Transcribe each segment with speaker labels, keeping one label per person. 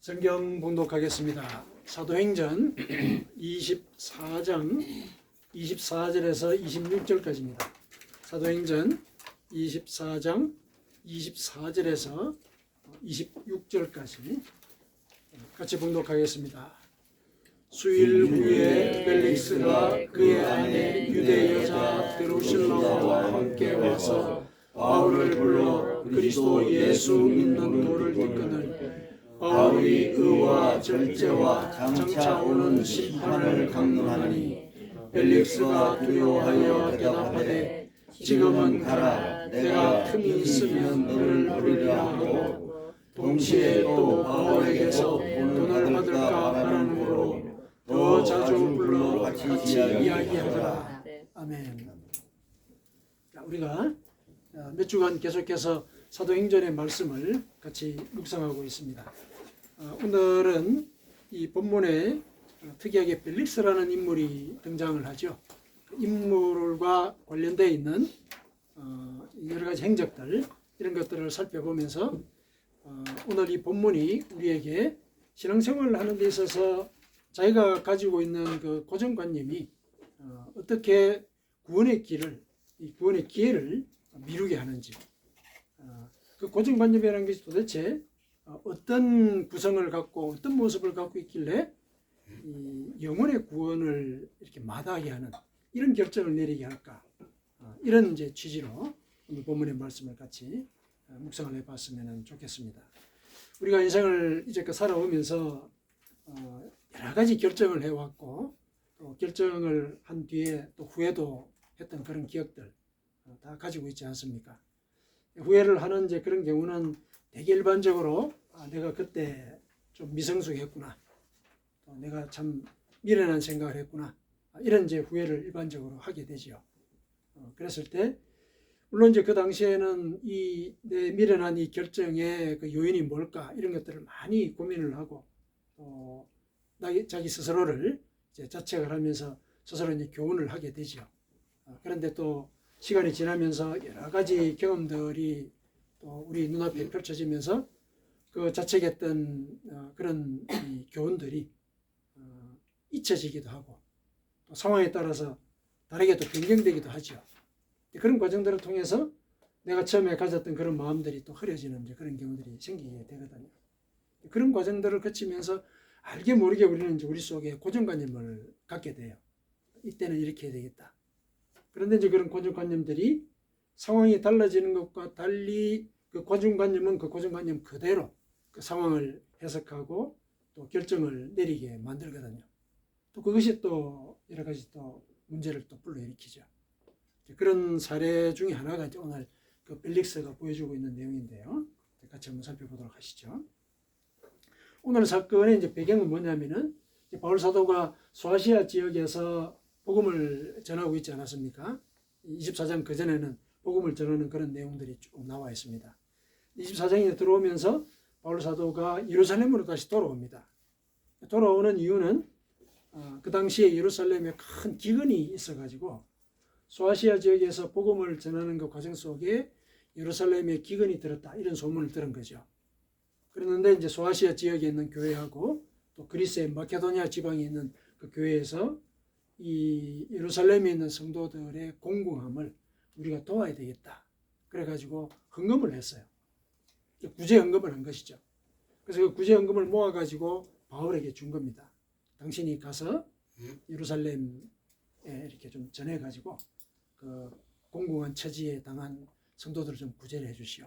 Speaker 1: 성경 봉독하겠습니다. 사도행전 24장 24절에서 26절까지입니다. 사도행전 24장 24절에서 26절까지 같이 봉독하겠습니다. 수일 후에 벨릭스가 그의 아내 유대 여자 드루실라와 함께 와서 바울을 불러 그리스도 예수 믿는 도를 이끄는 바울이 의와 절제와 장차 오는 심판을 강론하니 벨릭스가 두려워하여 대답하되 지금은 가라. 내가 틈이 있으면 너를 부르리라 하고 동시에 또 바울에게서 돈을 받을까 하는으로 더 자주 불러 같이 이야기하더라. 아멘. 우리가 몇 주간 계속해서 사도행전의 말씀을 같이 묵상하고 있습니다. 오늘은 이 본문에 특이하게 벨릭스라는 인물이 등장을 하죠. 인물과 관련되어 있는 여러 가지 행적들, 이런 것들을 살펴보면서 오늘 이 본문이 우리에게 신앙생활을 하는 데 있어서 자기가 가지고 있는 그 고정관념이 어떻게 구원의 기회를 미루게 하는지, 그 고정관념이라는 것이 도대체 어떤 구성을 갖고 어떤 모습을 갖고 있길래 이 영혼의 구원을 이렇게 마다하게 하는 이런 결정을 내리게 할까, 이런 이제 취지로 오늘 본문의 말씀을 같이 묵상을 해봤으면 좋겠습니다. 우리가 인생을 이제껏 살아오면서 여러 가지 결정을 해왔고, 또 결정을 한 뒤에 또 후회도 했던 그런 기억들 다 가지고 있지 않습니까? 후회를 하는 이제 그런 경우는 되게 일반적으로 내가 그때 좀 미성숙했구나, 또 내가 참 미련한 생각을 했구나, 이런 이제 후회를 일반적으로 하게 되죠. 그랬을 때 물론 이제 그 당시에는 이 내 미련한 이 결정의 그 요인이 뭘까, 이런 것들을 많이 고민을 하고 또 자기 스스로를 이제 자책을 하면서 스스로 이제 교훈을 하게 되죠. 그런데 또 시간이 지나면서 여러 가지 경험들이 또 우리 눈앞에 펼쳐지면서 그 자책했던 그런 이 교훈들이 잊혀지기도 하고 또 상황에 따라서 다르게 또 변경되기도 하죠. 그런 과정들을 통해서 내가 처음에 가졌던 그런 마음들이 또 흐려지는 이제 그런 경우들이 생기게 되거든요. 그런 과정들을 거치면서 알게 모르게 우리는 이제 우리 속에 고정관념을 갖게 돼요. 이때는 이렇게 해야 되겠다. 그런데 이제 그런 고정관념들이 상황이 달라지는 것과 달리 그 고정관념은 그 고정관념 그대로 그 상황을 해석하고 또 결정을 내리게 만들거든요. 또 그것이 또 여러 가지 또 문제를 또 불러일으키죠. 그런 사례 중에 하나가 이제 오늘 그 벨릭스가 보여주고 있는 내용인데요. 같이 한번 살펴보도록 하시죠. 오늘 사건의 이제 배경은 뭐냐면은 바울 사도가 소아시아 지역에서 복음을 전하고 있지 않았습니까? 24장 그 전에는 복음을 전하는 그런 내용들이 쭉 나와 있습니다. 24장에 들어오면서 바울 사도가 예루살렘으로 다시 돌아옵니다. 돌아오는 이유는 그 당시에 예루살렘에 큰 기근이 있어가지고 소아시아 지역에서 복음을 전하는 그 과정 속에 예루살렘에 기근이 들었다, 이런 소문을 들은 거죠. 그런데 이제 소아시아 지역에 있는 교회하고 또 그리스의 마케도니아 지방에 있는 그 교회에서 이 예루살렘에 있는 성도들의 공공함을 우리가 도와야 되겠다. 그래가지고 헌금을 했어요. 구제 헌금을 한 것이죠. 그래서 그 구제 헌금을 모아가지고 바울에게 준 겁니다. 당신이 가서 예루살렘에 이렇게 좀 전해가지고 그 공공한 처지에 당한 성도들을 좀 구제를 해주시오.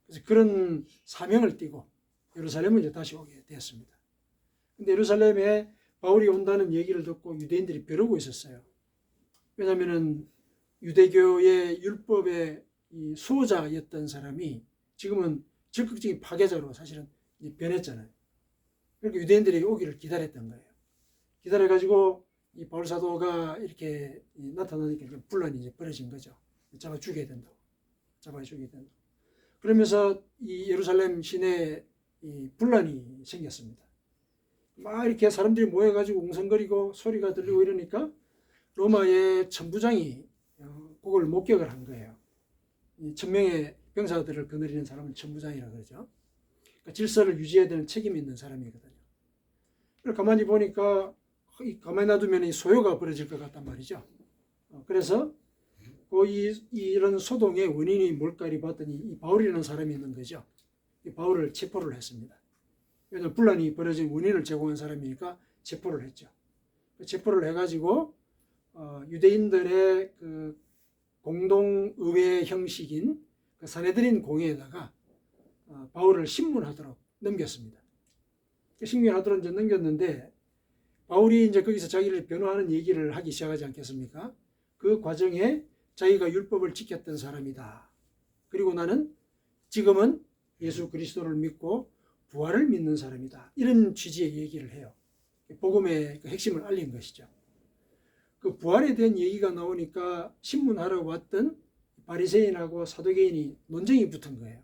Speaker 1: 그래서 그런 사명을 띠고 예루살렘을 이제 다시 오게 되었습니다. 근데 예루살렘에 바울이 온다는 얘기를 듣고 유대인들이 벼르고 있었어요. 왜냐하면은 유대교의 율법의 이 수호자였던 사람이 지금은 적극적인 파괴자로 사실은 변했잖아요. 그러니까 유대인들이 오기를 기다렸던 거예요. 기다려가지고 이 바울 사도가 이렇게 나타나니까 분란이 이제 벌어진 거죠. 잡아 죽여야 된다고. 그러면서 이 예루살렘 시내에 이 분란이 생겼습니다. 막 이렇게 사람들이 모여가지고 웅성거리고 소리가 들리고 이러니까 로마의 천부장이 그걸 목격을 한 거예요. 1000명의 병사들을 거느리는 사람을 천부장이라고 그러죠. 그러니까 질서를 유지해야 되는 책임이 있는 사람이거든요. 가만히 보니까 가만히 놔두면 이 소요가 벌어질 것 같단 말이죠. 그래서 이런 소동의 원인이 뭘까 봤더니 이 바울이라는 사람이 있는 거죠. 이 바울을 체포를 했습니다. 왜냐하면 분란이 벌어진 원인을 제공한 사람이니까 체포를 했죠. 체포를 해가지고 유대인들의 그 공동의회 형식인 그 사내들인 공회에다가 바울을 신문하도록 넘겼습니다. 신문하도록 이제 넘겼는데 바울이 이제 거기서 자기를 변호하는 얘기를 하기 시작하지 않겠습니까? 그 과정에 자기가 율법을 지켰던 사람이다. 그리고 나는 지금은 예수 그리스도를 믿고 부활을 믿는 사람이다. 이런 취지의 얘기를 해요. 복음의 그 핵심을 알린 것이죠. 그 부활에 대한 얘기가 나오니까 신문하러 왔던 바리새인하고 사두개인이 논쟁이 붙은 거예요.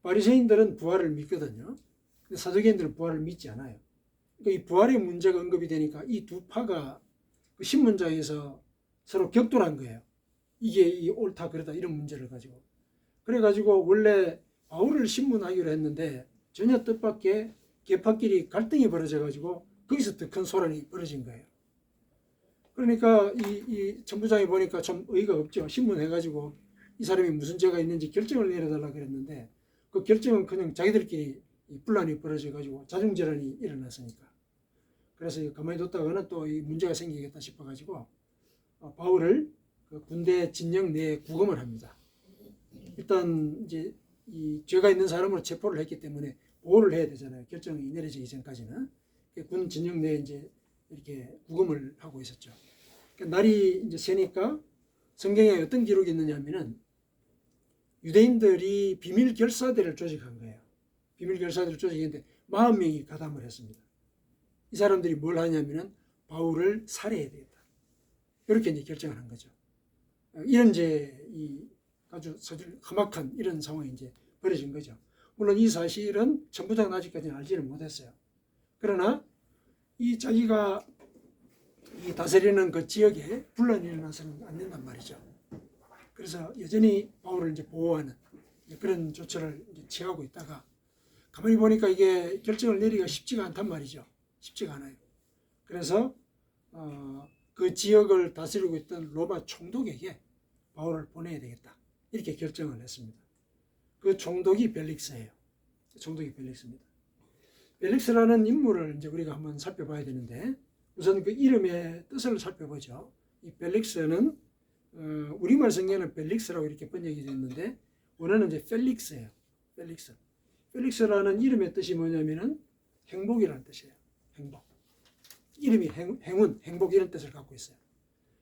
Speaker 1: 바리새인들은 부활을 믿거든요. 근데 사두개인들은 부활을 믿지 않아요. 그러니까 이 부활의 문제가 언급이 되니까 이 두 파가 그 신문장에서 서로 격돌한 거예요. 이게 옳다 그러다 이런 문제를 가지고. 그래가지고 원래 바울을 신문하기로 했는데 전혀 뜻밖의 계파끼리 갈등이 벌어져가지고 거기서 더 큰 소란이 벌어진 거예요. 그러니까 이 천부장이 보니까 좀 어이가 없죠. 신문해가지고 이 사람이 무슨 죄가 있는지 결정을 내려달라 그랬는데 그 결정은 그냥 자기들끼리 분란이 벌어져가지고 자중질환이 일어났으니까. 그래서 가만히 뒀다가는 또 이 문제가 생기겠다 싶어가지고 바울을 그 군대 진영 내에 구금을 합니다. 일단 이제 이 죄가 있는 사람으로 체포를 했기 때문에 보호를 해야 되잖아요. 결정이 내려지기 전까지는. 군 진영 내에 이제 이렇게 구금을 하고 있었죠. 그러니까 날이 이제 새니까 성경에 어떤 기록이 있느냐면은 유대인들이 비밀 결사대를 조직한 거예요. 비밀 결사대를 조직했는데 40명이 가담을 했습니다. 이 사람들이 뭘 하냐면은 바울을 살해해야 되겠다. 이렇게 이제 결정을 한 거죠. 이런 이제 아주 험악한 이런 상황이 이제 벌어진 거죠. 물론 이 사실은 천부장은 아직까지는 알지는 못했어요. 그러나 이 자기가 이 다스리는 그 지역에 분란이 일어나서는 안 된단 말이죠. 그래서 여전히 바울을 이제 보호하는 그런 조처를 이제 취하고 있다가 가만히 보니까 이게 결정을 내리기가 쉽지가 않단 말이죠. 쉽지가 않아요. 그래서 그 지역을 다스리고 있던 로마 총독에게 바울을 보내야 되겠다. 이렇게 결정을 했습니다. 그 총독이 벨릭스예요. 총독이 벨릭스입니다. 벨릭스라는 인물을 이제 우리가 한번 살펴봐야 되는데 우선 그 이름의 뜻을 살펴보죠. 이 벨릭스는 우리말 성경에는 벨릭스라고 이렇게 번역이 됐는데 원어는 이제 펠릭스예요. 펠릭스. 펠릭스라는 이름의 뜻이 뭐냐면은 행복이라는 뜻이에요. 행복. 이름이 행운, 행복 이런 뜻을 갖고 있어요.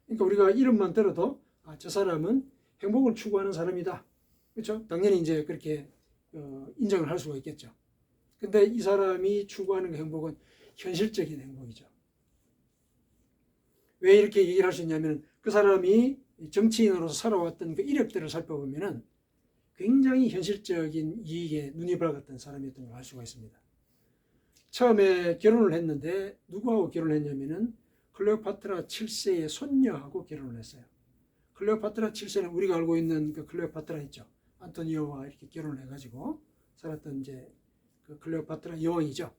Speaker 1: 그러니까 우리가 이름만 들어도 저 사람은 행복을 추구하는 사람이다. 그렇죠? 당연히 이제 그렇게 인정을 할 수가 있겠죠. 근데 이 사람이 추구하는 그 행복은 현실적인 행복이죠. 왜 이렇게 얘기를 할 수 있냐면 그 사람이 정치인으로서 살아왔던 그 이력들을 살펴보면은 굉장히 현실적인 이익에 눈이 밝았던 사람이었던 걸 알 수가 있습니다. 처음에 결혼을 했는데 누구하고 결혼을 했냐면은 클레오파트라 7세의 손녀하고 결혼을 했어요. 클레오파트라 7세는 우리가 알고 있는 그 클레오파트라 있죠. 안토니오와 이렇게 결혼을 해가지고 살았던 이제 그 클레오파트라 여왕이죠.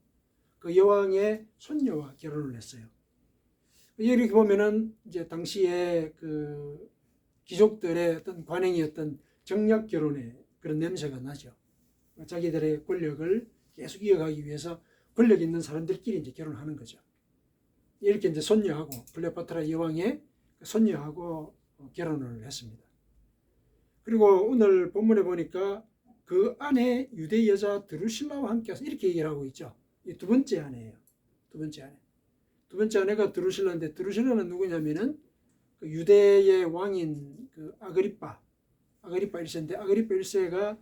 Speaker 1: 그 여왕의 손녀와 결혼을 했어요. 이렇게 보면은 이제 당시에 그 귀족들의 어떤 관행이었던 정략 결혼의 그런 냄새가 나죠. 자기들의 권력을 계속 이어가기 위해서 권력 있는 사람들끼리 이제 결혼하는 거죠. 이렇게 이제 손녀하고 클레오파트라 여왕의 손녀하고 결혼을 했습니다. 그리고 오늘 본문에 보니까 그 아내 유대 여자 드루실라와 함께해서 이렇게 얘기를 하고 있죠. 이 두 번째 아내예요. 두 번째 아내. 두 번째 아내가 드루실라인데 드루실라는 누구냐면은 그 유대의 왕인 그 아그리파 1세인데 아그리파 1세가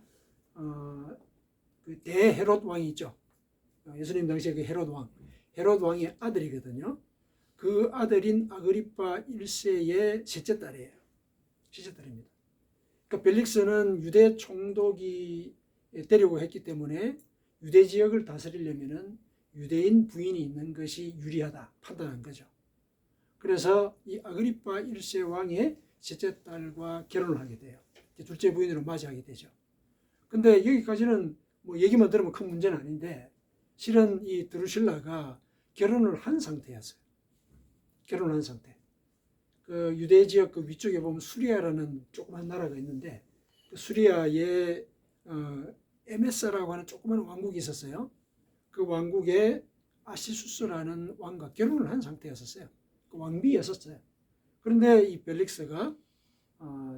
Speaker 1: 그 대헤롯 왕이 있죠. 예수님 당시에 그 헤롯 왕의 아들이거든요. 그 아들인 아그리파 1세의 셋째 딸이에요. 셋째 딸입니다. 그러니까 벨릭스는 유대 총독이 데리고 했기 때문에 유대 지역을 다스리려면은 유대인 부인이 있는 것이 유리하다 판단한 거죠. 그래서 이 아그리파 1세 왕의 셋째 딸과 결혼을 하게 돼요. 둘째 부인으로 맞이하게 되죠. 근데 여기까지는 뭐 얘기만 들으면 큰 문제는 아닌데 실은 이 드루실라가 결혼을 한 상태였어요. 결혼한 상태. 그 유대 지역 그 위쪽에 보면 수리아라는 조그만 나라가 있는데 그 수리아에 에메사라고 하는 조그만 왕국이 있었어요. 그 왕국에 아시수스라는 왕과 결혼을 한 상태였었어요. 그 왕비였었어요. 그런데 이 벨릭스가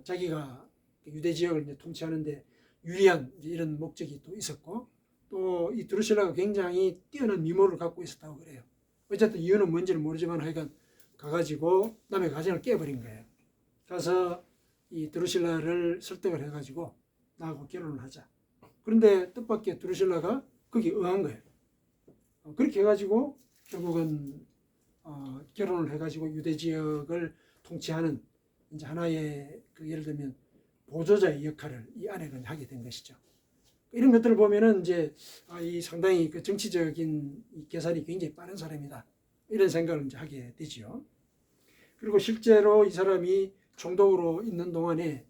Speaker 1: 자기가 유대 지역을 이제 통치하는데 유리한 이런 목적이 또 있었고 또 이 드루실라가 굉장히 뛰어난 미모를 갖고 있었다고 그래요. 어쨌든 이유는 뭔지는 모르지만 하여간 가가지고 남의 가정을 깨버린 거예요. 가서 이 드루실라를 설득을 해가지고 나하고 결혼을 하자. 그런데 뜻밖의 드루실라가 거기 응한 거예요. 그렇게 해가지고 결국은 결혼을 해가지고 유대 지역을 통치하는 이제 하나의 그 예를 들면 보조자의 역할을 이 아내가 하게 된 것이죠. 이런 것들을 보면은 이제 이 상당히 그 정치적인 이 계산이 굉장히 빠른 사람이다. 이런 생각을 이제 하게 되지요. 그리고 실제로 이 사람이 총독으로 있는 동안에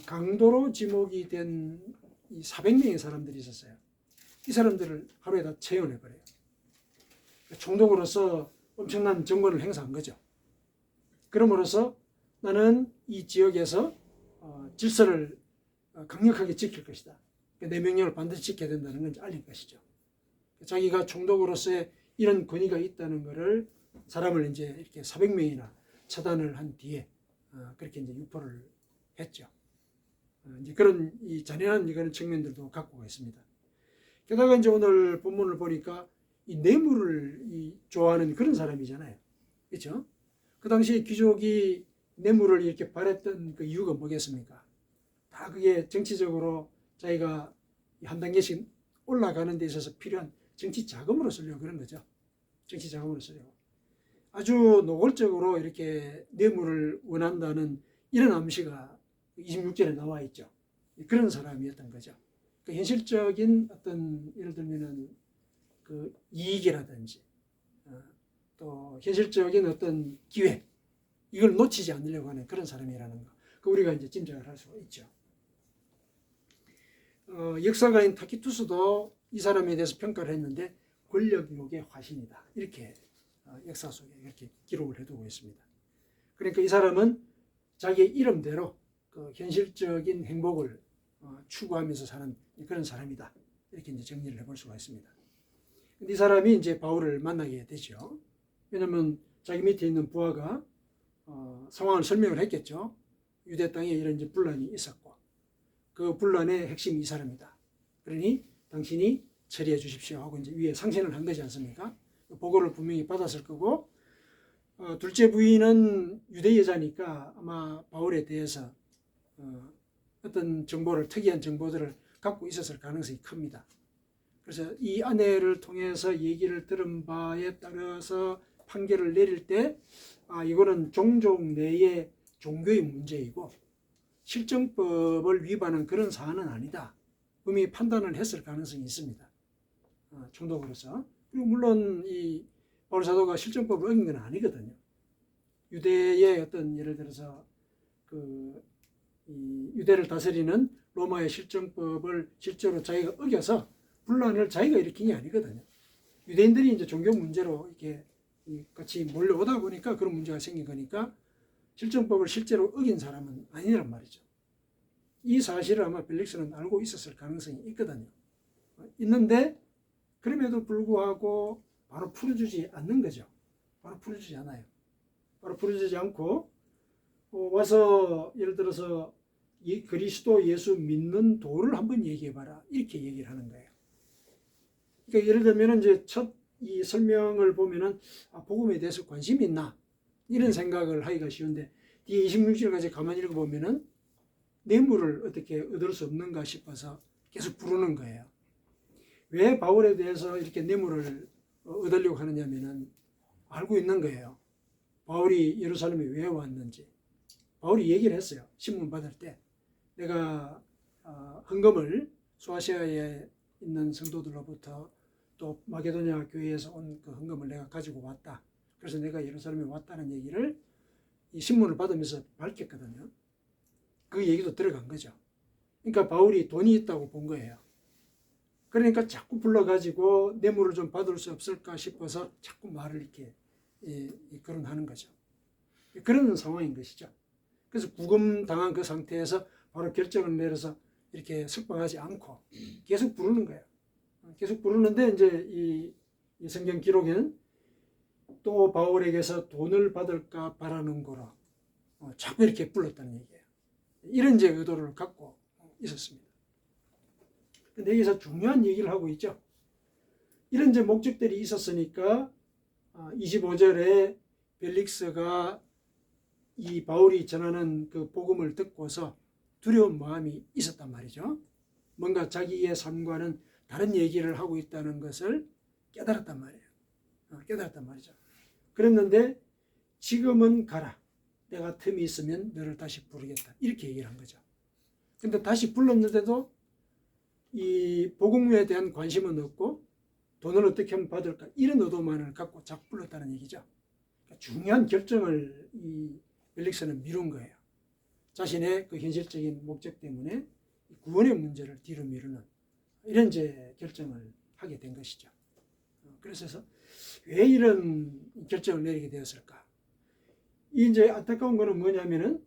Speaker 1: 강도로 지목이 된 이 400명의 사람들이 있었어요. 이 사람들을 하루에 다 채용해버려요. 총독으로서 엄청난 정권을 행사한 거죠. 그럼으로써 나는 이 지역에서 질서를 강력하게 지킬 것이다. 내 명령을 반드시 지켜야 된다는 걸 알릴 것이죠. 자기가 총독으로서의 이런 권위가 있다는 것을 사람을 이제 이렇게 400명이나 처단을 한 뒤에 그렇게 이제 유포를 했죠. 이제 그런 이 잔인한 이런 측면들도 갖고 있습니다. 게다가 이제 오늘 본문을 보니까 이 뇌물을 좋아하는 그런 사람이잖아요. 그렇죠? 그 당시에 귀족이 뇌물을 이렇게 바랬던 그 이유가 뭐겠습니까? 다 그게 정치적으로 자기가 한 단계씩 올라가는 데 있어서 필요한 정치 자금으로 쓰려고 그런 거죠. 정치 자금으로 쓰려고. 아주 노골적으로 이렇게 뇌물을 원한다는 이런 암시가 26절에 나와 있죠. 그런 사람이었던 거죠. 그 현실적인 어떤 예를 들면은 그 이익이라든지 또 현실적인 어떤 기회 이걸 놓치지 않으려고 하는 그런 사람이라는 거. 그 우리가 이제 짐작을 할 수가 있죠. 역사가인 타키투스도 이 사람에 대해서 평가를 했는데 권력욕의 화신이다. 이렇게 역사 속에 이렇게 기록을 해두고 있습니다. 그러니까 이 사람은 자기의 이름대로 그 현실적인 행복을 추구하면서 사는 그런 사람이다. 이렇게 이제 정리를 해볼 수가 있습니다. 근데 이 사람이 이제 바울을 만나게 되죠. 왜냐하면 자기 밑에 있는 부하가 상황을 설명을 했겠죠. 유대 땅에 이런 이제 분란이 있었고 그 분란의 핵심이 이 사람이다. 그러니 당신이 처리해 주십시오 하고 이제 위에 상신을 한 거지 않습니까? 보고를 분명히 받았을 거고 둘째 부인은 유대 여자니까 아마 바울에 대해서 어떤 정보를 특이한 정보들을 갖고 있었을 가능성이 큽니다. 그래서 이 아내를 통해서 얘기를 들은 바에 따라서 판결을 내릴 때 이거는 종족 내의 종교의 문제이고 실정법을 위반한 그런 사안은 아니다. 분명히 판단을 했을 가능성이 있습니다. 총독으로서. 그리고 물론 이 바울 사도가 실정법을 어긴 건 아니거든요. 유대의 어떤 예를 들어서 이 유대를 다스리는 로마의 실정법을 실제로 자기가 어겨서 분란을 자기가 일으킨 게 아니거든요. 유대인들이 이제 종교 문제로 이렇게 같이 몰려오다 보니까 그런 문제가 생긴 거니까 실정법을 실제로 어긴 사람은 아니란 말이죠. 이 사실을 아마 벨릭스는 알고 있었을 가능성이 있거든요. 있는데 그럼에도 불구하고 바로 풀어주지 않는 거죠. 바로 풀어주지 않아요. 바로 풀어주지 않고 와서 예를 들어서 그리스도 예수 믿는 도를 한번 얘기해봐라. 이렇게 얘기를 하는 거예요. 그러니까 예를 들면 이제 첫 이 설명을 보면은 복음에 대해서 관심이 있나 이런 생각을 하기가 쉬운데 뒤에 26절까지 가만히 읽어보면은 뇌물을 어떻게 얻을 수 없는가 싶어서 계속 부르는 거예요. 왜 바울에 대해서 이렇게 뇌물을 얻으려고 하느냐면은 알고 있는 거예요. 바울이 예루살렘에 왜 왔는지. 바울이 얘기를 했어요. 신문 받을 때 내가 헌금을 소아시아에 있는 성도들로부터 또 마게도냐 교회에서 온 그 헌금을 내가 가지고 왔다. 그래서 내가 예루살렘에 왔다는 얘기를 이 신문을 받으면서 밝혔거든요. 그 얘기도 들어간 거죠. 그러니까 바울이 돈이 있다고 본 거예요. 그러니까 자꾸 불러가지고 뇌물을 좀 받을 수 없을까 싶어서 자꾸 말을 이렇게 거론하는 거죠. 그런 상황인 것이죠. 그래서 구금당한 그 상태에서 바로 결정을 내려서 이렇게 석방하지 않고 계속 부르는 거예요. 계속 부르는데 이제 이 성경 기록에는 또 바울에게서 돈을 받을까 바라는 거로 자꾸 이렇게 불렀다는 얘기예요. 이런 이제 의도를 갖고 있었습니다. 근데 여기서 중요한 얘기를 하고 있죠. 이런 이제 목적들이 있었으니까 25절에 벨릭스가 이 바울이 전하는 그 복음을 듣고서 두려운 마음이 있었단 말이죠. 뭔가 자기의 삶과는 다른 얘기를 하고 있다는 것을 깨달았단 말이에요. 깨달았단 말이죠. 그랬는데 지금은 가라. 내가 틈이 있으면 너를 다시 부르겠다. 이렇게 얘기를 한 거죠. 근데 다시 불렀는데도 이 복음에 대한 관심은 없고 돈을 어떻게 하면 받을까 이런 의도만을 갖고 자꾸 불렀다는 얘기죠. 그러니까 중요한 결정을 이 벨릭스는 미룬 거예요. 자신의 그 현실적인 목적 때문에 구원의 문제를 뒤로 미루는 이런 이제 결정을 하게 된 것이죠. 그래서 왜 이런 결정을 내리게 되었을까? 이 이제 안타까운 거는 뭐냐면은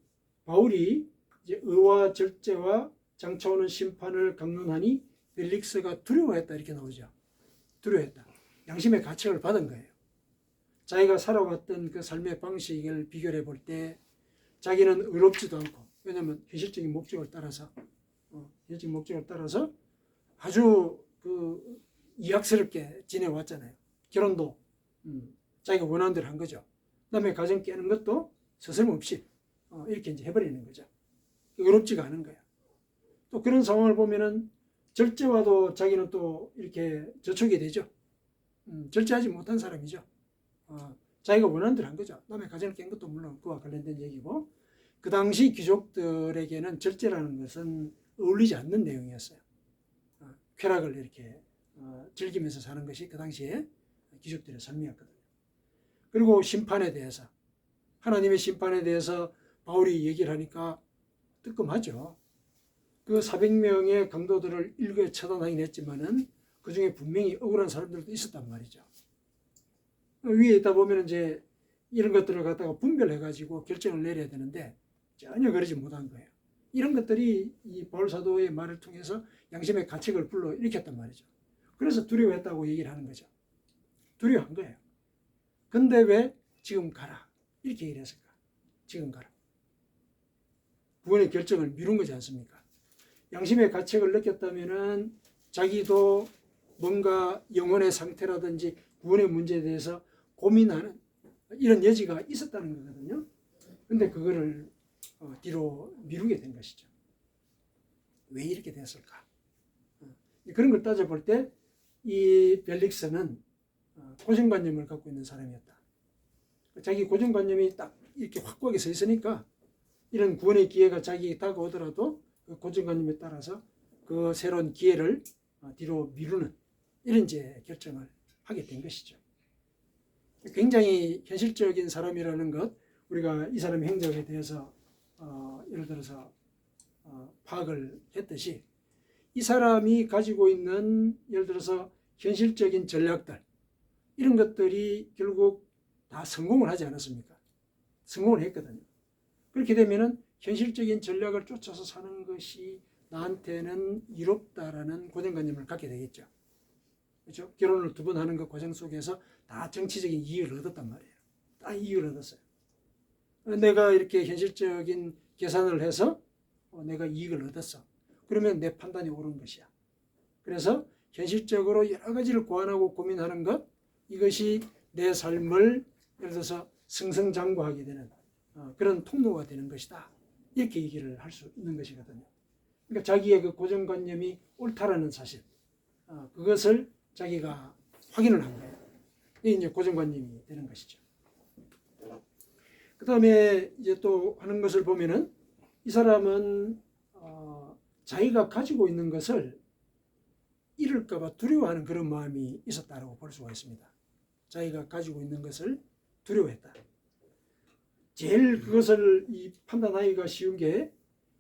Speaker 1: 바울이 이제 의와 절제와 장차오는 심판을 강론하니 벨릭스가 두려워했다 이렇게 나오죠. 두려워했다. 양심의 가책을 받은 거예요. 자기가 살아왔던 그 삶의 방식을 비교해 볼 때 자기는 의롭지도 않고 왜냐하면 현실적인 목적을 따라서 아주 그 이악스럽게 지내왔잖아요. 결혼도 자기가 원하는 대로 한 거죠. 그다음에 가정 깨는 것도 서슴없이 이렇게 이제 해버리는 거죠. 의롭지가 않은 거야. 또 그런 상황을 보면은 절제와도 자기는 또 이렇게 저촉이 되죠. 절제하지 못한 사람이죠. 자기가 원하는 대로 한 거죠. 남의 가정을 깬 것도 물론 그와 관련된 얘기고 그 당시 귀족들에게는 절제라는 것은 어울리지 않는 내용이었어요. 쾌락을 이렇게 즐기면서 사는 것이 그 당시에 귀족들의 삶이었거든요. 그리고 심판에 대해서 하나님의 심판에 대해서 바울이 얘기를 하니까 뜨끔하죠. 그 400명의 강도들을 일거에 처단하긴 했지만은 그 중에 분명히 억울한 사람들도 있었단 말이죠. 위에 있다 보면 이제 이런 것들을 갖다가 분별해가지고 결정을 내려야 되는데 전혀 그러지 못한 거예요. 이런 것들이 이 바울 사도의 말을 통해서 양심의 가책을 불러일으켰단 말이죠. 그래서 두려워했다고 얘기를 하는 거죠. 두려워한 거예요. 근데 왜 지금 가라 이렇게 얘기를 했을까? 지금 가라. 구원의 결정을 미룬 거지 않습니까? 양심의 가책을 느꼈다면은 자기도 뭔가 영혼의 상태라든지 구원의 문제에 대해서 고민하는 이런 여지가 있었다는 거거든요. 근데 그거를 뒤로 미루게 된 것이죠. 왜 이렇게 됐을까? 그런 걸 따져볼 때 이 벨릭스는 고정관념을 갖고 있는 사람이었다. 자기 고정관념이 딱 이렇게 확고하게 서 있으니까 이런 구원의 기회가 자기에게 다가오더라도 그 고정관념에 따라서 그 새로운 기회를 뒤로 미루는 이런 이제 결정을 하게 된 것이죠. 굉장히 현실적인 사람이라는 것, 우리가 이 사람의 행적에 대해서 예를 들어서 파악을 했듯이 이 사람이 가지고 있는 예를 들어서 현실적인 전략들 이런 것들이 결국 다 성공을 하지 않았습니까? 성공을 했거든요. 그렇게 되면은 현실적인 전략을 쫓아서 사는 것이 나한테는 이롭다라는 고정관념을 갖게 되겠죠. 그렇죠? 결혼을 2번 하는 그 과정 속에서 다 정치적인 이익을 얻었단 말이에요. 다 이익을 얻었어요. 내가 이렇게 현실적인 계산을 해서 내가 이익을 얻었어. 그러면 내 판단이 옳은 것이야. 그래서 현실적으로 여러 가지를 고안하고 고민하는 것, 이것이 내 삶을 예를 들어서 승승장구하게 되는 그런 통로가 되는 것이다. 이렇게 얘기를 할 수 있는 것이거든요. 그러니까 자기의 그 고정관념이 옳다라는 사실, 그것을 자기가 확인을 한 거예요. 이게 이제 고정관념이 되는 것이죠. 그 다음에 이제 또 하는 것을 보면은 이 사람은 자기가 가지고 있는 것을 잃을까봐 두려워하는 그런 마음이 있었다고 볼 수가 있습니다. 자기가 가지고 있는 것을 두려워했다. 제일 그것을 판단하기가 쉬운 게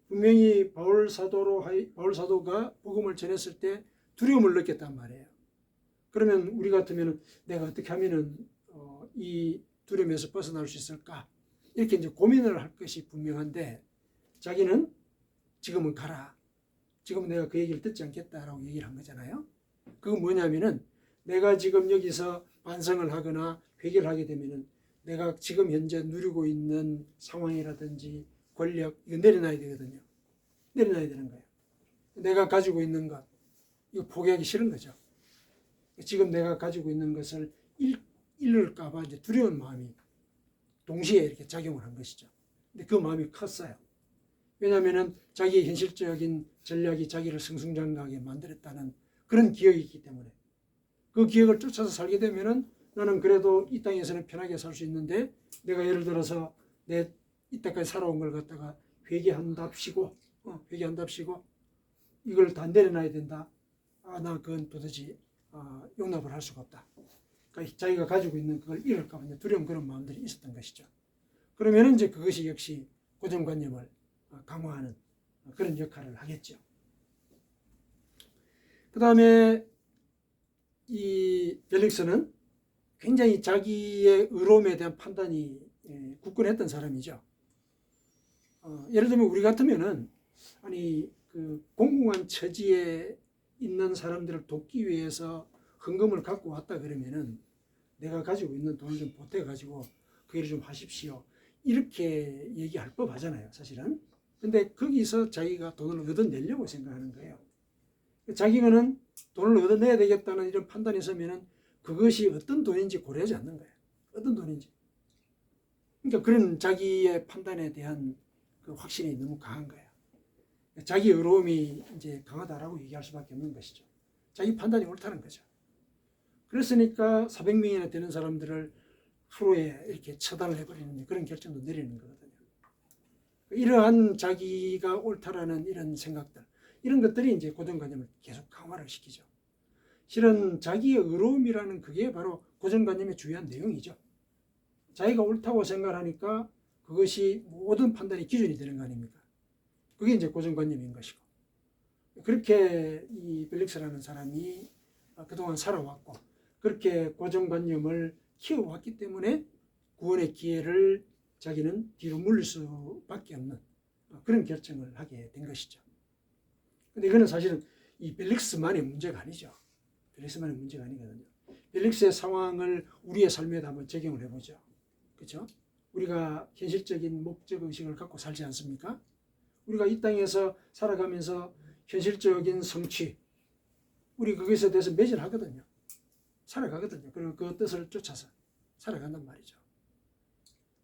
Speaker 1: 분명히 바울 사도가 복음을 전했을 때 두려움을 느꼈단 말이에요. 그러면 우리 같으면 내가 어떻게 하면은 이 두려움에서 벗어날 수 있을까? 이렇게 이제 고민을 할 것이 분명한데 자기는 지금은 가라. 지금은 내가 그 얘기를 듣지 않겠다라고 얘기를 한 거잖아요. 그건 뭐냐면은 내가 지금 여기서 반성을 하거나 회개를 하게 되면은 내가 지금 현재 누리고 있는 상황이라든지 권력 이거 내려놔야 되거든요. 내려놔야 되는 거예요. 내가 가지고 있는 것 이거 포기하기 싫은 거죠. 지금 내가 가지고 있는 것을 잃을까 봐 이제 두려운 마음이 동시에 이렇게 작용을 한 것이죠. 근데 그 마음이 컸어요. 왜냐하면은 자기의 현실적인 전략이 자기를 승승장구하게 만들었다는 그런 기억이 있기 때문에 그 기억을 쫓아서 살게 되면은 나는 그래도 이 땅에서는 편하게 살 수 있는데 내가 예를 들어서 내 이때까지 살아온 걸 갖다가 회개한답시고 이걸 다 내려놔야 된다. 나 그건 도대체 용납을 할 수가 없다. 그러니까 자기가 가지고 있는 그걸 잃을까 봐 두려운 그런 마음들이 있었던 것이죠. 그러면 이제 그것이 역시 고정관념을 강화하는 그런 역할을 하겠죠. 그 다음에 이 벨릭스는 굉장히 자기의 의로움에 대한 판단이 굳건했던 사람이죠. 예를 들면 우리 같으면은 아니 그 공공한 처지에 있는 사람들을 돕기 위해서 헌금을 갖고 왔다 그러면은 내가 가지고 있는 돈을 좀 보태 가지고 그 일을 좀 하십시오. 이렇게 얘기할 법하잖아요, 사실은. 근데 거기서 자기가 돈을 얻어내려고 생각하는 거예요. 자기는 돈을 얻어내야 되겠다는 이런 판단이 서면은 그것이 어떤 돈인지 고려하지 않는 거예요. 어떤 돈인지. 그러니까 그런 자기의 판단에 대한 그 확신이 너무 강한 거예요. 자기 의로움이 이제 강하다라고 얘기할 수밖에 없는 것이죠. 자기 판단이 옳다는 거죠. 그랬으니까 400명이나 되는 사람들을 하루에 이렇게 처단을 해버리는 그런 결정도 내리는 거거든요. 이러한 자기가 옳다라는 이런 생각들, 이런 것들이 이제 고정관념을 계속 강화를 시키죠. 실은 자기의 의로움이라는 그게 바로 고정관념의 주요한 내용이죠. 자기가 옳다고 생각하니까 그것이 모든 판단의 기준이 되는 거 아닙니까? 그게 이제 고정관념인 것이고. 그렇게 이 벨릭스라는 사람이 그동안 살아왔고, 그렇게 고정관념을 키워왔기 때문에 구원의 기회를 자기는 뒤로 물릴 수밖에 없는 그런 결정을 하게 된 것이죠. 근데 이거는 사실은 이 벨릭스만의 문제가 아니죠. 벨릭스만의 문제가 아니거든요. 벨릭스의 상황을 우리의 삶에도 한번 적용을 해보죠. 그렇죠? 우리가 현실적인 목적의식을 갖고 살지 않습니까? 우리가 이 땅에서 살아가면서 현실적인 성취, 우리 그것에 대해서 매진하거든요. 살아가거든요. 그리고 그 뜻을 쫓아서 살아간단 말이죠.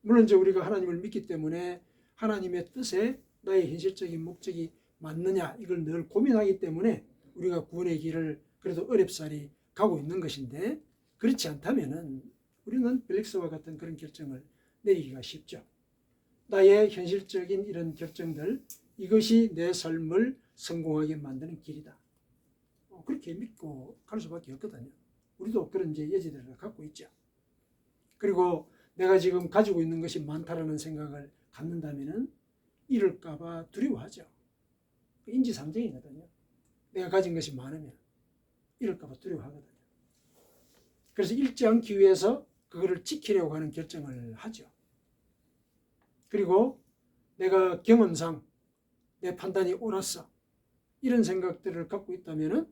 Speaker 1: 물론 이제 우리가 하나님을 믿기 때문에 하나님의 뜻에 나의 현실적인 목적이 맞느냐 이걸 늘 고민하기 때문에 우리가 구원의 길을 그래도 어렵사리 가고 있는 것인데 그렇지 않다면은 우리는 벨릭스와 같은 그런 결정을 내리기가 쉽죠. 나의 현실적인 이런 결정들 이것이 내 삶을 성공하게 만드는 길이다. 그렇게 믿고 갈 수밖에 없거든요. 우리도 그런 이제 여지들을 갖고 있죠. 그리고 내가 지금 가지고 있는 것이 많다라는 생각을 갖는다면은 잃을까봐 두려워하죠. 인지상정이거든요. 내가 가진 것이 많으면 잃을까봐 두려워하거든요. 그래서 잃지 않기 위해서 그거를 지키려고 하는 결정을 하죠. 그리고 내가 경험상 내 판단이 옳았어. 이런 생각들을 갖고 있다면은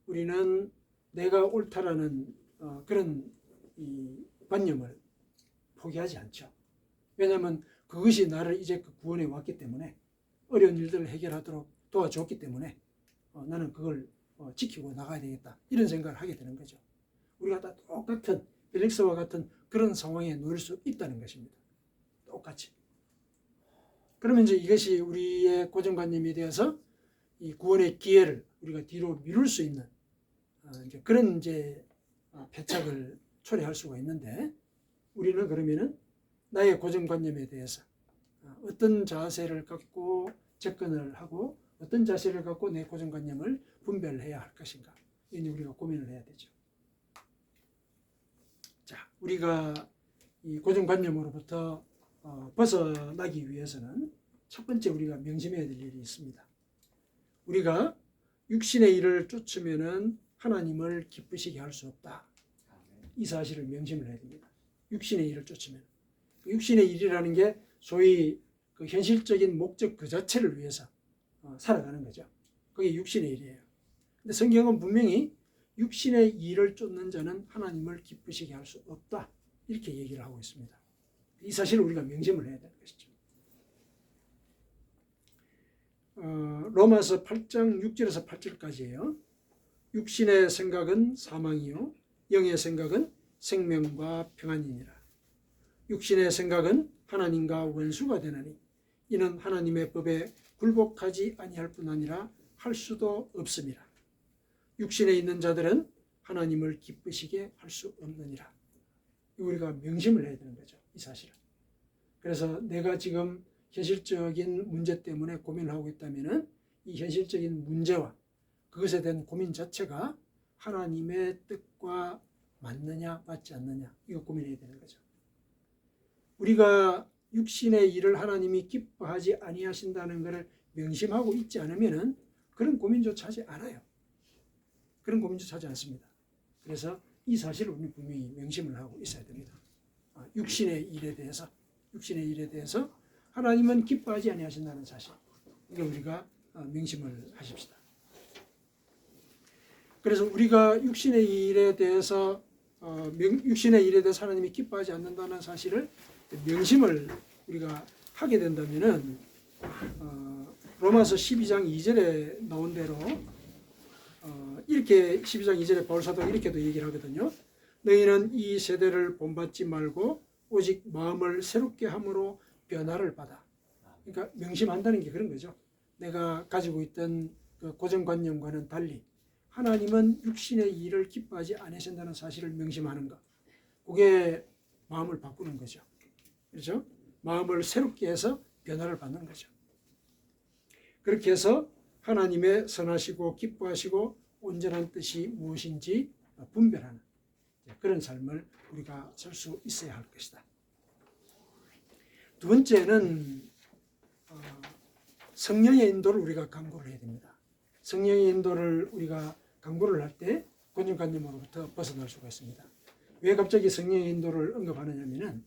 Speaker 1: 우리는 내가 옳다라는 그런 이 관념을 포기하지 않죠. 왜냐하면 그것이 나를 이제 그 구원에 왔기 때문에 어려운 일들을 해결하도록 도와줬기 때문에 나는 그걸 지키고 나가야 되겠다. 이런 생각을 하게 되는 거죠. 우리가 다 똑같은 벨릭스와 같은 그런 상황에 놓일 수 있다는 것입니다. 똑같이. 그러면 이제 이것이 우리의 고정관념이 되어서 이 구원의 기회를 우리가 뒤로 미룰 수 있는 이제 그런 이제 패착을 초래할 수가 있는데 우리는 그러면은 나의 고정관념에 대해서 어떤 자세를 갖고 접근을 하고 어떤 자세를 갖고 내 고정관념을 분별해야 할 것인가 이제 우리가 고민을 해야 되죠. 자, 우리가 이 고정관념으로부터 벗어나기 위해서는 첫 번째 우리가 명심해야 될 일이 있습니다. 우리가 육신의 일을 쫓으면은 하나님을 기쁘시게 할 수 없다. 이 사실을 명심을 해야 됩니다. 육신의 일을 쫓으면. 육신의 일이라는 게 소위 그 현실적인 목적 그 자체를 위해서 살아가는 거죠. 그게 육신의 일이에요. 근데 성경은 분명히 육신의 일을 쫓는 자는 하나님을 기쁘시게 할 수 없다. 이렇게 얘기를 하고 있습니다. 이 사실을 우리가 명심을 해야 되는 것이죠. 로마서 8장 6절에서 8절까지예요. 육신의 생각은 사망이요 영의 생각은 생명과 평안이니라. 육신의 생각은 하나님과 원수가 되나니 이는 하나님의 법에 굴복하지 아니할 뿐 아니라 할 수도 없음이라. 육신에 있는 자들은 하나님을 기쁘시게 할 수 없느니라. 우리가 명심을 해야 되는 거죠. 이 사실을. 그래서 내가 지금 현실적인 문제 때문에 고민을 하고 있다면 이 현실적인 문제와 그것에 대한 고민 자체가 하나님의 뜻과 맞느냐 맞지 않느냐 이거 고민해야 되는 거죠. 우리가 육신의 일을 하나님이 기뻐하지 아니하신다는 것을 명심하고 있지 않으면 그런 고민조차 하지 않아요. 그런 고민조차 하지 않습니다. 그래서 이 사실을 우리 분명히 명심을 하고 있어야 됩니다. 육신의 일에 대해서 하나님은 기뻐하지 아니하신다는 사실, 이거 우리가 명심을 하십시다. 그래서 우리가 육신의 일에 대해서 하나님이 기뻐하지 않는다는 사실을 명심을 우리가 하게 된다면은 로마서 12장 2절에 나온 대로 이렇게 12장 2절에 바울 사도가 이렇게도 얘기를 하거든요. 너희는 이 세대를 본받지 말고 오직 마음을 새롭게 함으로 변화를 받아. 그러니까 명심한다는 게 그런 거죠. 내가 가지고 있던 그 고정관념과는 달리 하나님은 육신의 일을 기뻐하지 않으신다는 사실을 명심하는 것. 그게 마음을 바꾸는 거죠. 그렇죠? 마음을 새롭게 해서 변화를 받는 거죠. 그렇게 해서 하나님의 선하시고 기뻐하시고 온전한 뜻이 무엇인지 분별하는 그런 삶을 우리가 살 수 있어야 할 것이다. 두 번째는 성령의 인도를 우리가 강구를 해야 됩니다. 성령의 인도를 우리가 강구를 할 때 고정관념으로부터 벗어날 수가 있습니다. 왜 갑자기 성령의 인도를 언급하느냐면은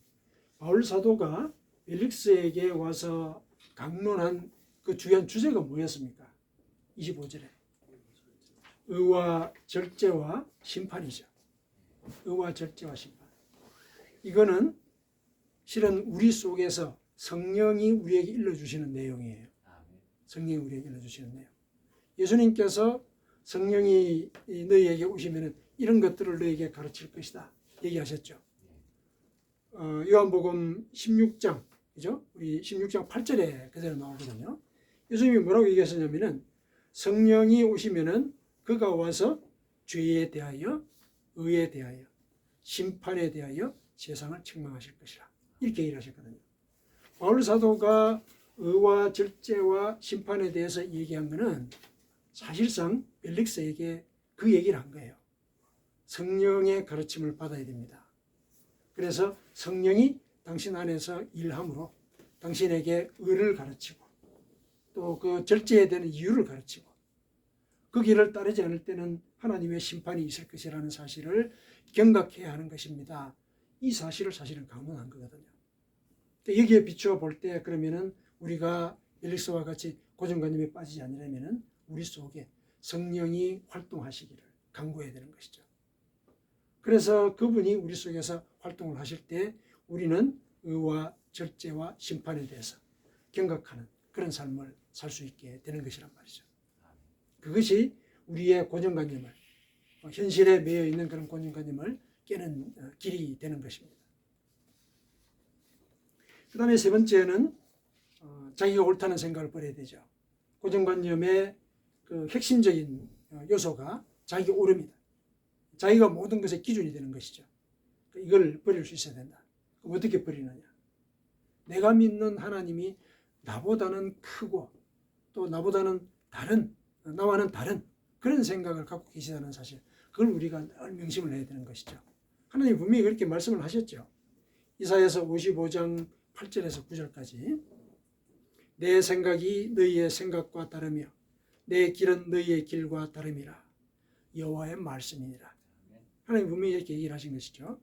Speaker 1: 바울 사도가 벨릭스에게 와서 강론한 그 주요한 주제가 뭐였습니까? 25절에 의와 절제와 심판이죠. 의와 절제와 심판. 이거는 실은 우리 속에서 성령이 우리에게 일러주시는 내용이에요. 성령이 우리에게 일러주시는 내용. 예수님께서 성령이 너희에게 오시면 이런 것들을 너희에게 가르칠 것이다 얘기하셨죠. 요한복음 16장, 그죠? 우리 16장 8절에 그대로 나오거든요. 예수님이 뭐라고 얘기하셨냐면은 성령이 오시면은 그가 와서 죄에 대하여, 의에 대하여, 심판에 대하여 세상을 책망하실 것이라. 이렇게 얘기를 하셨거든요. 바울 사도가 의와 절제와 심판에 대해서 얘기한 것은 사실상 벨릭스에게 그 얘기를 한 거예요. 성령의 가르침을 받아야 됩니다. 그래서 성령이 당신 안에서 일함으로 당신에게 의를 가르치고 또 그 절제에 대한 이유를 가르치고 그 길을 따르지 않을 때는 하나님의 심판이 있을 것이라는 사실을 경각해야 하는 것입니다. 이 사실을 사실은 강론한 거거든요. 여기에 비추어 볼 때 그러면은 우리가 벨릭스와 같이 고정관념에 빠지지 않으려면은 우리 속에 성령이 활동하시기를 강구해야 되는 것이죠. 그래서 그분이 우리 속에서 활동을 하실 때 우리는 의와 절제와 심판에 대해서 경각하는 그런 삶을 살 수 있게 되는 것이란 말이죠. 그것이 우리의 고정관념을 현실에 매여 있는 그런 고정관념을 깨는 길이 되는 것입니다. 그 다음에 세 번째는 자기가 옳다는 생각을 버려야 되죠. 고정관념의 그 핵심적인 요소가 자기가 옳음이다. 자기가 모든 것의 기준이 되는 것이죠. 이걸 버릴 수 있어야 된다. 그럼 어떻게 버리느냐? 내가 믿는 하나님이 나보다는 크고 또 나와는 다른 그런 생각을 갖고 계시다는 사실, 그걸 우리가 늘 명심을 해야 되는 것이죠. 하나님이 분명히 그렇게 말씀을 하셨죠. 이사야서 55장 8절에서 9절까지 내 생각이 너희의 생각과 다르며 내 길은 너희의 길과 다름이라. 여호와의 말씀이니라. 하나님 분명히 이렇게 얘기를 하신 것이죠.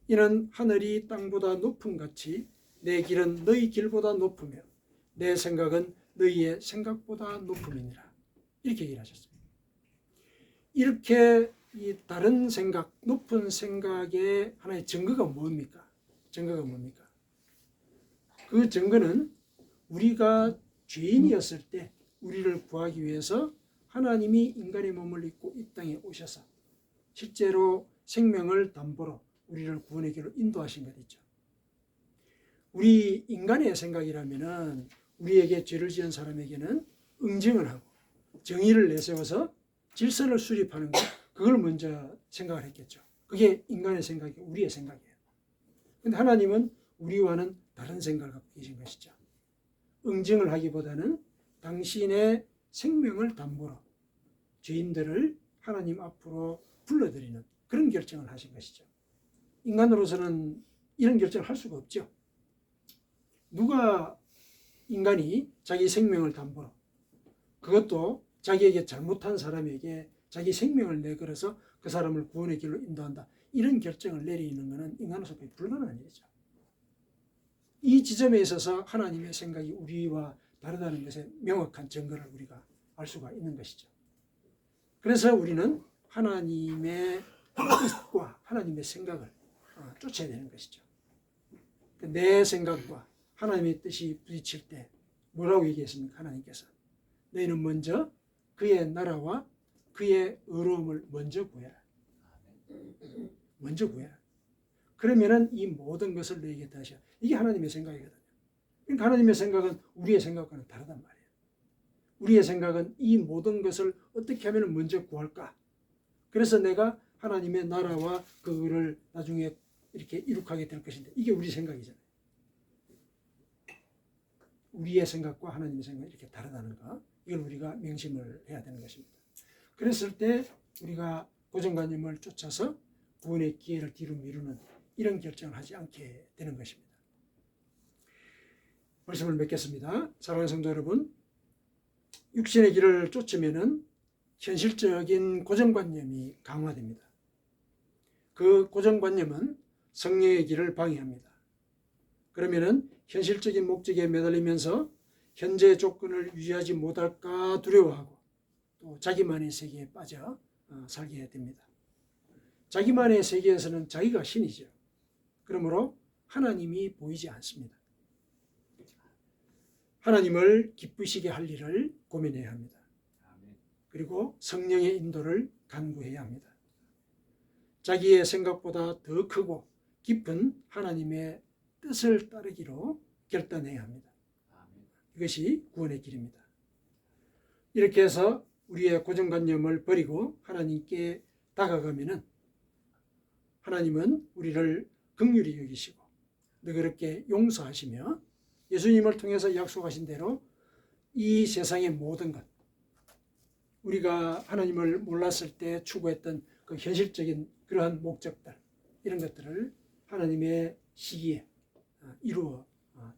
Speaker 1: 이는 하늘이 땅보다 높음 같이 내 길은 너희 길보다 높으며 내 생각은 너희의 생각보다 높음이니라. 이렇게 얘기를 하셨습니다. 이렇게 이 다른 생각, 높은 생각의 하나의 증거가 뭡니까? 증거가 뭡니까? 그 증거는 우리가 죄인이었을 때 우리를 구하기 위해서 하나님이 인간의 몸을 입고 이 땅에 오셔서 실제로 생명을 담보로 우리를 구원의 길로 인도하신 것 있죠. 우리 인간의 생각이라면은 우리에게 죄를 지은 사람에게는 응징을 하고 정의를 내세워서 질서를 수립하는 것, 그걸 먼저 생각을 했겠죠. 그게 인간의 생각이 우리의 생각이에요. 그런데 하나님은 우리와는 다른 생각을 갖고 계신 것이죠. 응징을 하기보다는 당신의 생명을 담보로 죄인들을 하나님 앞으로 불러들이는 그런 결정을 하신 것이죠. 인간으로서는 이런 결정을 할 수가 없죠. 누가 인간이 자기 생명을 담보로, 그것도 자기에게 잘못한 사람에게 자기 생명을 내걸어서 그 사람을 구원의 길로 인도한다, 이런 결정을 내리는 것은 인간으로서 거의 불가능한 일이죠. 이 지점에 있어서 하나님의 생각이 우리와 다르다는 것에 명확한 증거를 우리가 알 수가 있는 것이죠. 그래서 우리는 하나님의 뜻과 하나님의 생각을 쫓아야 되는 것이죠. 내 생각과 하나님의 뜻이 부딪힐 때 뭐라고 얘기했습니까? 하나님께서 너희는 먼저 그의 나라와 그의 의로움을 먼저 구해라. 먼저 구해라. 그러면은 이 모든 것을 너희에게 다시, 이게 하나님의 생각이거든요. 그러니까 하나님의 생각은 우리의 생각과는 다르단 말이에요. 우리의 생각은 이 모든 것을 어떻게 하면 먼저 구할까? 그래서 내가 하나님의 나라와 그거를 나중에 이렇게 이룩하게 될 것인데, 이게 우리 생각이잖아요. 우리의 생각과 하나님의 생각이 이렇게 다르다는 거, 이걸 우리가 명심을 해야 되는 것입니다. 그랬을 때 우리가 고정관념을 쫓아서 구원의 기회를 뒤로 미루는 이런 결정을 하지 않게 되는 것입니다. 말씀을 맺겠습니다. 사랑하는 성도 여러분, 육신의 길을 쫓으면은 현실적인 고정관념이 강화됩니다. 그 고정관념은 성령의 길을 방해합니다. 그러면은 현실적인 목적에 매달리면서 현재 조건을 유지하지 못할까 두려워하고 또 자기만의 세계에 빠져 살게 됩니다. 자기만의 세계에서는 자기가 신이죠. 그러므로 하나님이 보이지 않습니다. 하나님을 기쁘시게 할 일을 고민해야 합니다. 그리고 성령의 인도를 간구해야 합니다. 자기의 생각보다 더 크고 깊은 하나님의 뜻을 따르기로 결단해야 합니다. 이것이 구원의 길입니다. 이렇게 해서 우리의 고정관념을 버리고 하나님께 다가가면은 하나님은 우리를 긍휼히 여기시고 너그럽게 용서하시며 예수님을 통해서 약속하신 대로 이 세상의 모든 것, 우리가 하나님을 몰랐을 때 추구했던 그 현실적인 그러한 목적들, 이런 것들을 하나님의 시기에 이루어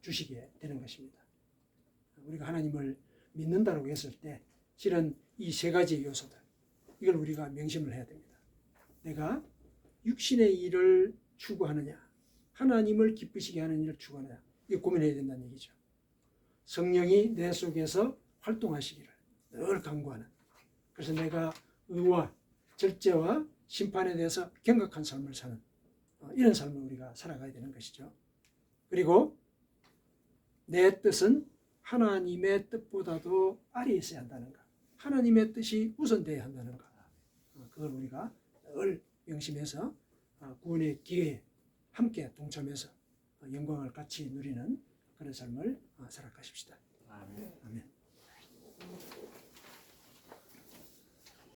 Speaker 1: 주시게 되는 것입니다. 우리가 하나님을 믿는다고 했을 때 실은 이 세 가지 요소들, 이걸 우리가 명심을 해야 됩니다. 내가 육신의 일을 추구하느냐, 하나님을 기쁘시게 하는 일을 추구하느냐, 이거 고민해야 된다는 얘기죠. 성령이 내 속에서 활동하시기를 늘 간구하는, 그래서 내가 의와 절제와 심판에 대해서 경각한 삶을 사는 이런 삶을 우리가 살아가야 되는 것이죠. 그리고 내 뜻은 하나님의 뜻보다도 아래에 있어야 한다는 것, 하나님의 뜻이 우선되어야 한다는 것, 그걸 우리가 늘 명심해서 구원의 기회에 함께 동참해서 영광을 같이 누리는 그런 삶을 살아가십시다. 아멘. 아멘.